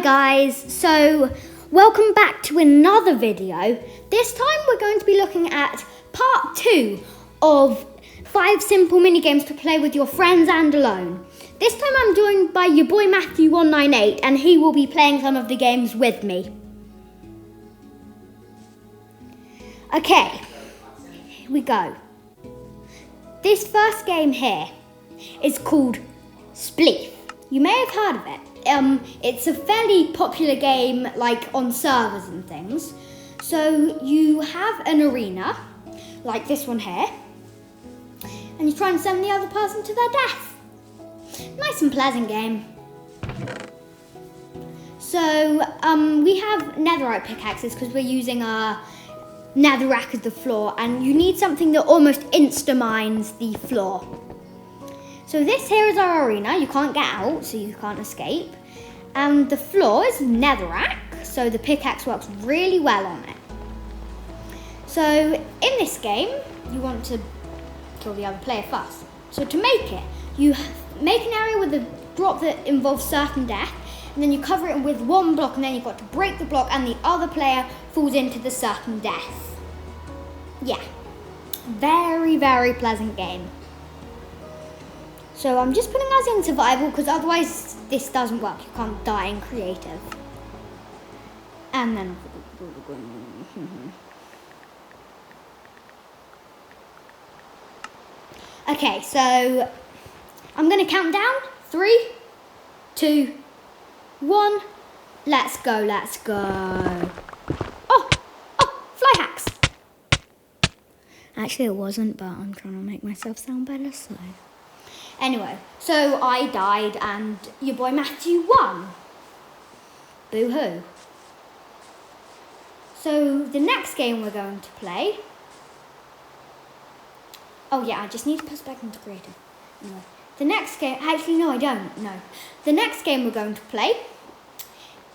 guys, so welcome back to another video. This time we're going to be looking at part 2 of 5 simple mini games to play with your friends and alone. This time I'm joined by your boy Matthew198 and he will be playing some of the games with me. Okay, here we go. This first game here is called Spleef. You may have heard of it. It's a fairly popular game, like on servers and things. So you have an arena, like this one here, and you try and send the other person to their death. Nice and pleasant game. So we have netherite pickaxes because we're using a netherrack as the floor, and you need something that almost insta-mines the floor. So this here is our arena. You can't get out, so you can't escape. And the floor is netherrack, so the pickaxe works really well on it. So in this game, you want to kill the other player first. So to make it, you make an area with a block that involves certain death, and then you cover it with one block, and then you've got to break the block, and the other player falls into the certain death. Yeah, very, very pleasant game. So I'm just putting us in survival because otherwise this doesn't work. You can't die in creative. And then... Okay, so I'm going to count down. 3, 2, 1. Let's go, let's go. Oh, fly hacks. Actually it wasn't, but I'm trying to make myself sound better, so... Anyway, so I died and your boy Matthew won. Boo-hoo. So the next game we're going to play... Oh yeah, I just need to put back into creative. Anyway, the next game... Actually, no, I don't. No. The next game we're going to play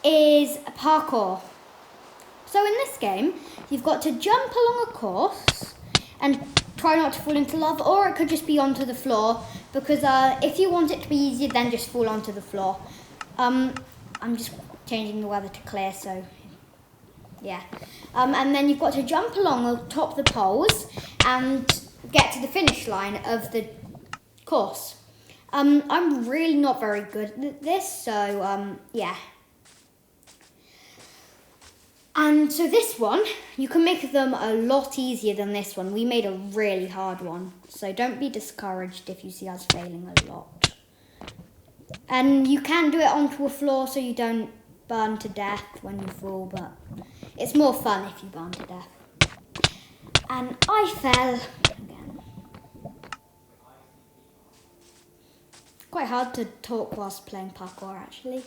is Parkour. So in this game, you've got to jump along a course and try not to fall into lava, or it could just be onto the floor, because if you want it to be easier, then just fall onto the floor. I'm just changing the weather to clear, so yeah. And then you've got to jump along the top of the poles and get to the finish line of the course. I'm really not very good at this, so yeah. And so this one, you can make them a lot easier than this one. We made a really hard one. So don't be discouraged if you see us failing a lot. And you can do it onto a floor so you don't burn to death when you fall, but it's more fun if you burn to death. And I fell again. Quite hard to talk whilst playing parkour, actually.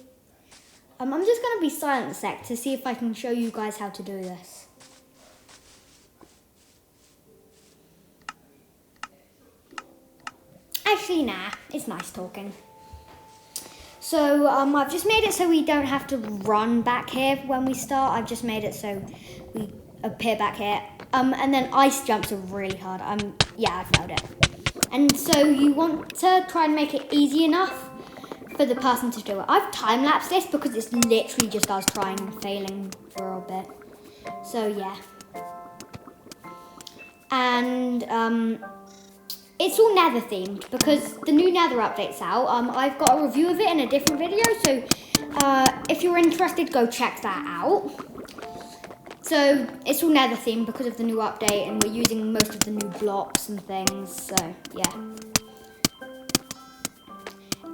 I'm just going to be silent a sec to see if I can show you guys how to do this. Actually, nah, it's nice talking. So I've just made it so we don't have to run back here when we start. I've just made it so we appear back here. And then ice jumps are really hard. Yeah, I failed it. And so you want to try and make it easy enough for the person to do it. I've time-lapsed this because it's literally just us trying and failing for a bit. So yeah. And it's all nether themed because the new nether update's out. I've got a review of it in a different video, so if you're interested, go check that out. So it's all nether themed because of the new update, and we're using most of the new blocks and things, so yeah.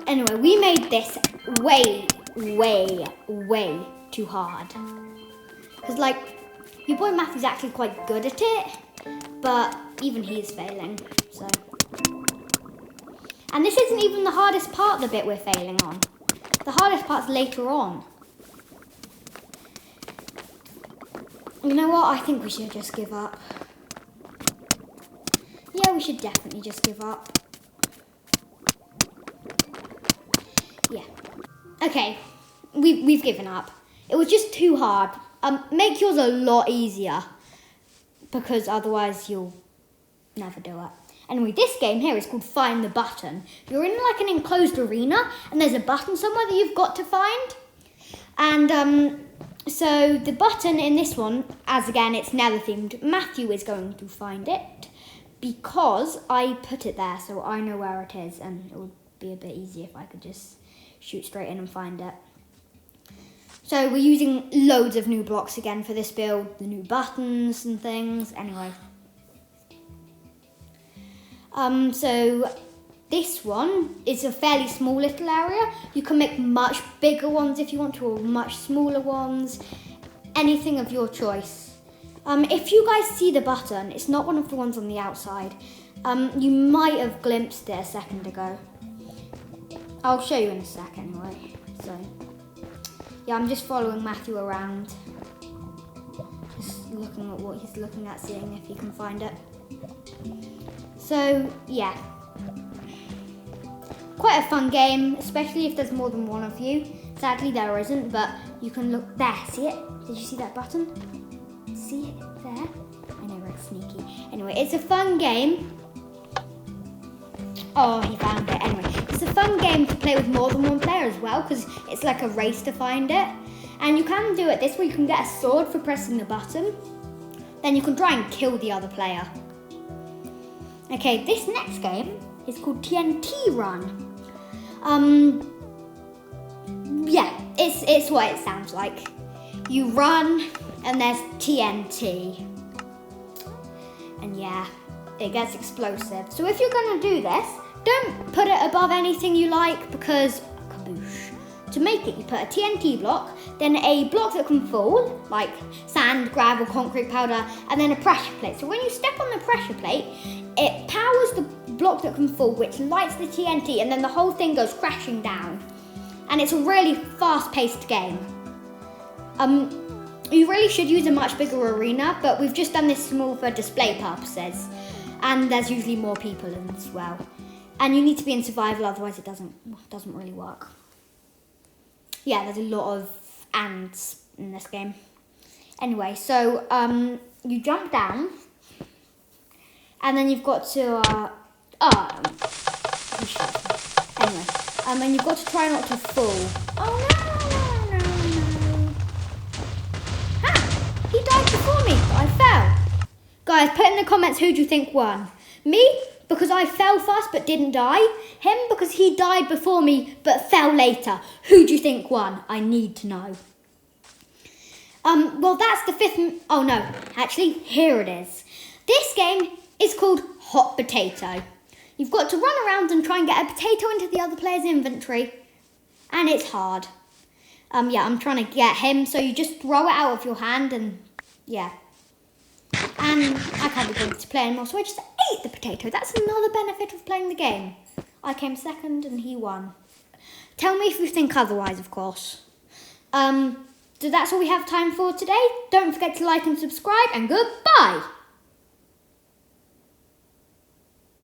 Anyway, we made this way, way, way too hard. Because, like, your boy Matthew's actually quite good at it, but even he's failing, so. And this isn't even the hardest part, the bit we're failing on. The hardest part's later on. You know what? I think we should just give up. Yeah, we should definitely just give up. Yeah. Okay, we've given up. It was just too hard. Make yours a lot easier, because otherwise you'll never do it. Anyway, this game here is called Find the Button. You're in like an enclosed arena, and there's a button somewhere that you've got to find. And so the button in this one, as again it's nether themed, Matthew is going to find it because I put it there, so I know where it is, and it would be a bit easier if I could just shoot straight in and find it. So we're using loads of new blocks again for this build, the new buttons and things. Anyway, so this one is a fairly small little area. You can make much bigger ones if you want to, or much smaller ones. Anything of your choice. If you guys see the button, it's not one of the ones on the outside. You might have glimpsed it a second ago. I'll show you in a sec anyway. So, yeah, I'm just following Matthew around. Just looking at what he's looking at, seeing if he can find it. So, yeah. Quite a fun game, especially if there's more than one of you. Sadly, there isn't, but you can look there. See it? Did you see that button? See it there? I know, it's sneaky. Anyway, it's a fun game. Oh, he found it. Anyway, it's a fun game to play with more than one player as well, because it's like a race to find it. And you can do it this way. You can get a sword for pressing the button. Then you can try and kill the other player. Okay, this next game is called TNT Run. Yeah, it's what it sounds like. You run and there's TNT. And yeah, it gets explosive. So if you're gonna do this, don't put it above anything you like because kaboosh. To make it, you put a TNT block, then a block that can fall, like sand, gravel, concrete powder, and then a pressure plate. So when you step on the pressure plate, it powers the block that can fall, which lights the TNT, and then the whole thing goes crashing down. And it's a really fast-paced game. You really should use a much bigger arena, but we've just done this small for display purposes. And there's usually more people in as well. And you need to be in survival, otherwise it doesn't really work. Yeah, there's a lot of ants in this game. Anyway, so you jump down, and then you've got to anyway, and you've got to try not to fall. Oh no! Ha! He died before me, but I fell. Guys, put in the comments who do you think won? Me, because I fell fast but didn't die. Him, because he died before me but fell later. Who do you think won? I need to know. Well, that's the fifth. Oh no, actually, here it is. This game is called Hot Potato. You've got to run around and try and get a potato into the other player's inventory. And it's hard. Yeah, I'm trying to get him, so you just throw it out of your hand and, yeah. And I can't be bothered to play anymore, so I just ate the potato. That's another benefit of playing the game. I came second and he won. Tell me if you think otherwise, of course. So that's all we have time for today. Don't forget to like and subscribe, and goodbye.